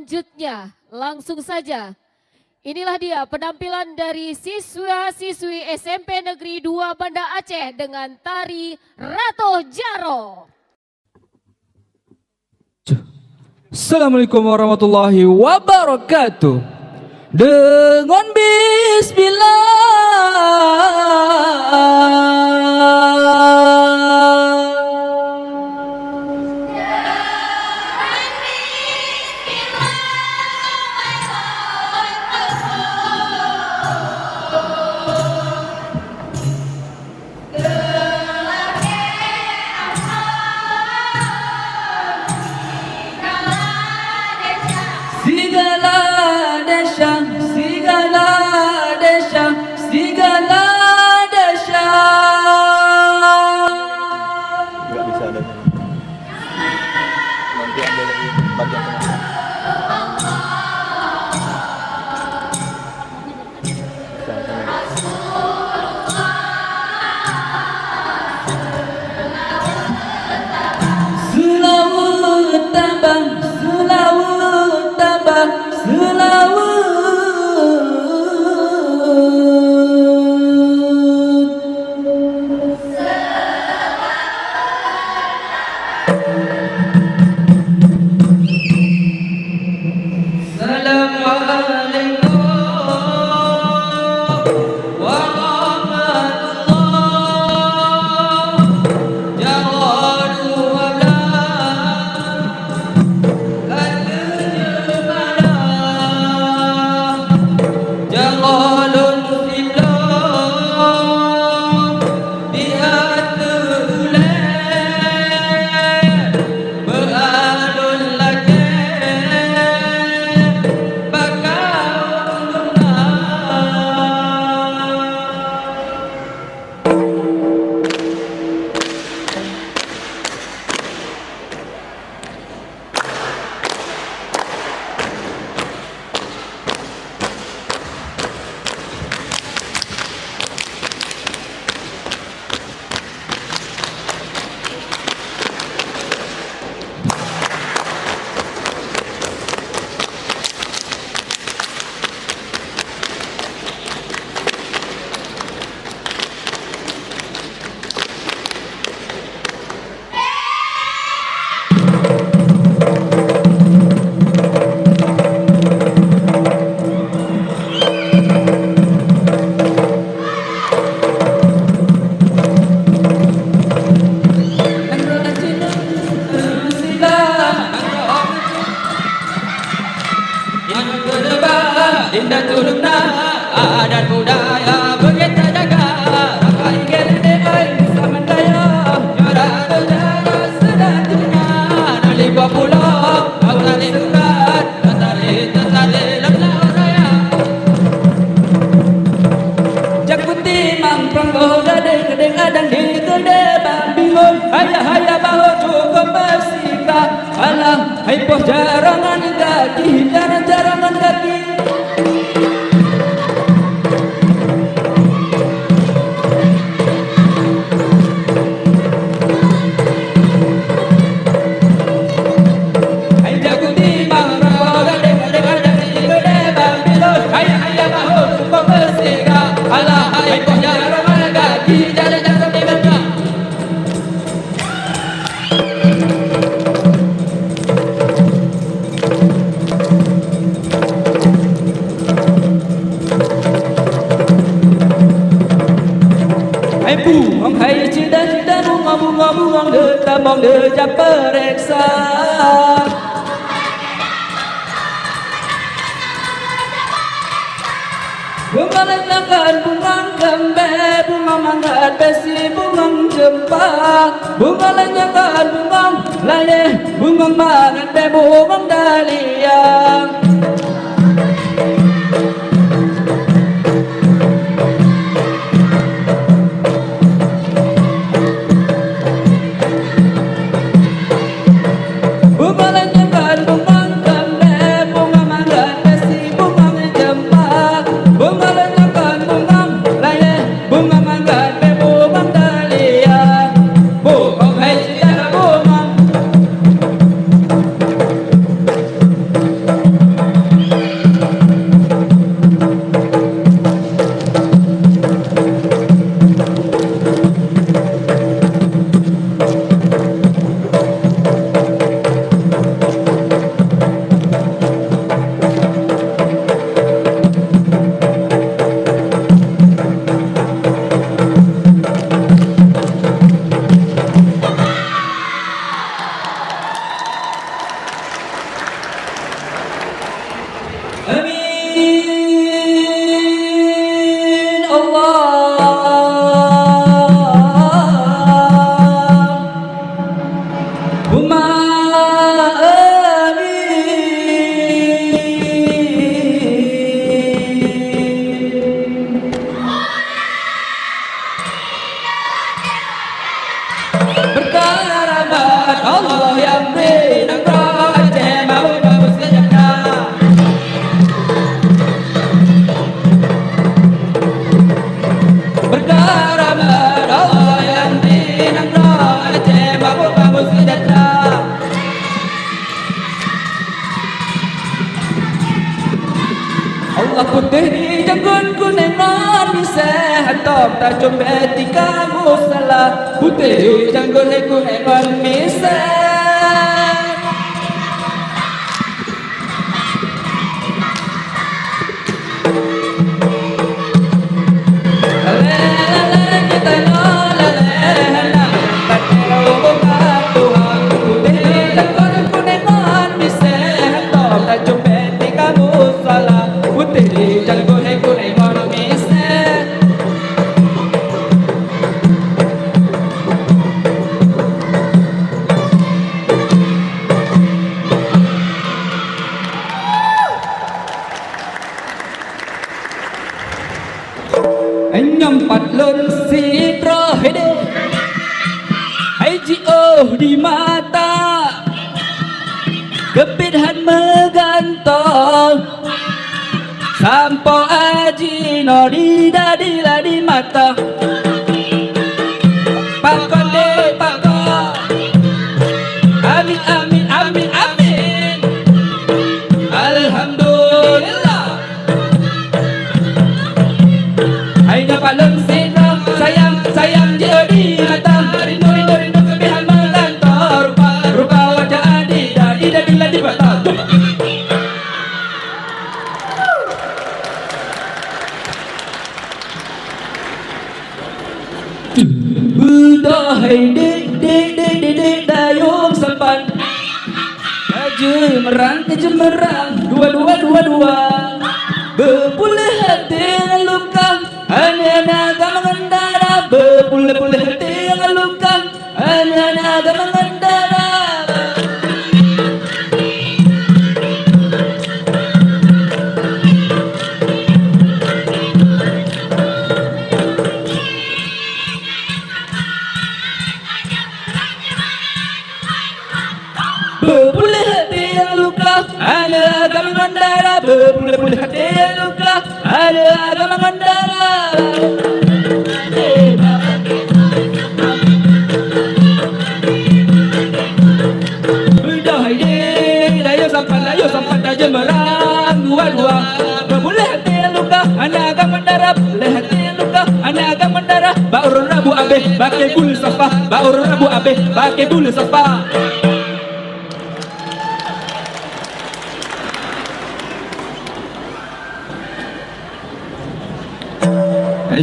selanjutnya, langsung saja. Inilah dia penampilan dari siswa-siswi SMP Negeri 2 Banda Aceh dengan tari Rato Jaro. Assalamualaikum warahmatullahi wabarakatuh. Dengan nggak bisa ada nanti ambil dari bagian tengah. Selawat tambah, selawat tambah, selawat. Indah turuna adat budaya begitu jaga rakai gede ai samandaya jara jara sedantinya nali pulau agale durat tatare lamla raya jakuti mang pranggo gede gede adang di gede bambingon haya baho cukup bersika alam hai pos jarangan kaki jarangan kaki. Bungang hai cida bunga de tabang de japereksa bunga lenyakan bungang gembe bunga manggat besi bungang jempang bunga lenyakan bungang laye bungang mangat be bungang dalia. karamat Allah yang dinamra Aceh babu babu sejahtera. Allah putih di janggut kuning manis Hatop tak coba kamu salah Putih di janggut kuning manis Nyempat lun sidro hede Haji oh di mata Kepidhan megantong Sampo aji no di dadi la di mata Pakon de pakon Amin amin amin amin Alhamdulillah Hai dapat lensina sayang sayang dia di mata rindu rindu rindu kebihan mengantar rupa rupa wajah adik dadi dadi la di mata udah hai dik dik dik dik dik dayung sampan jemerang dua dua dua dua bepulih hati yang luka hanya agak mengendara bepulih hati yang luka hanya agak mengendara bepulih hati yang luka hanya agak mengendara bepulih hati yang luka hanya agak mengendara Layu sampai dah jemerang dua-dua bepulih hati yang luka hanya agak mendarah bepulih hati yang luka hanya agak mendarah baur rabu abeh pakai bulu safa baur rabu abeh pakai bulu safa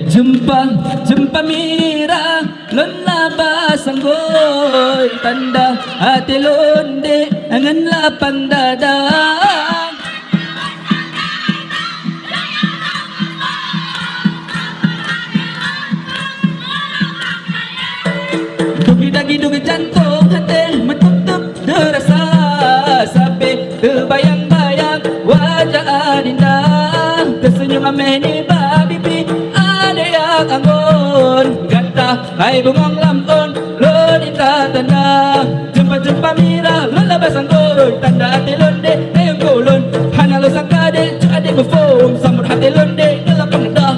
jumpa mira lona basanggoy tanda hati londe angan lapang dada dugi dagi dugi jantung hati menutup derasa sampai terbayang-bayang wajah adinda tersenyum ameni babibi anggun gata hai bungong lampun lodita tanda jumpa mira lola basanggoy tanda hati londe ayam kolon hana lo sangkade cade befom samur hati londe dalam pengendah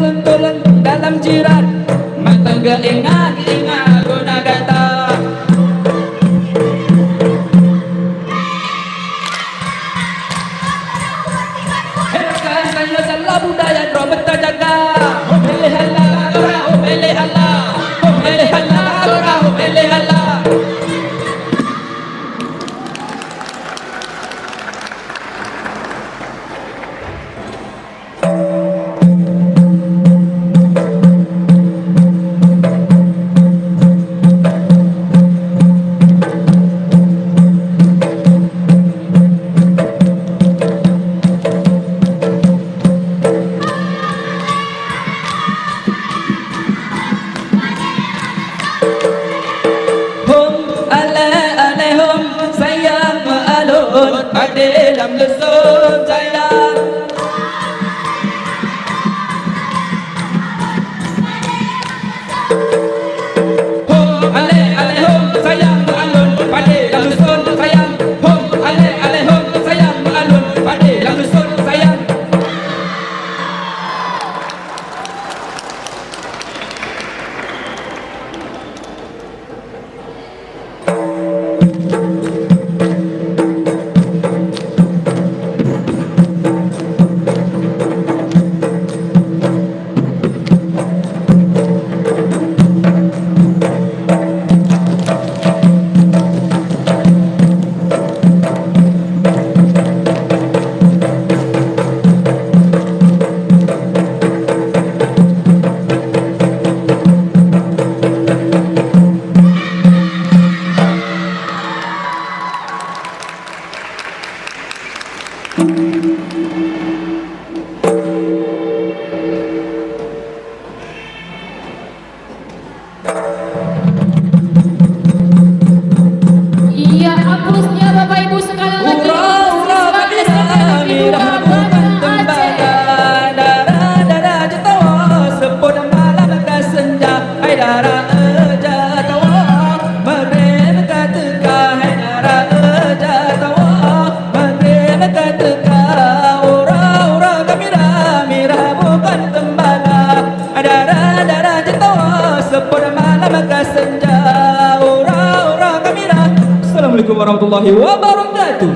lentulan dalam jirat matangga ingat guna gata herakan saya dalam budaya robot terjaga pilih Allah pilih Allah pilih Allah pilih Allah Assalamualaikum warahmatullahi wabarakatuh.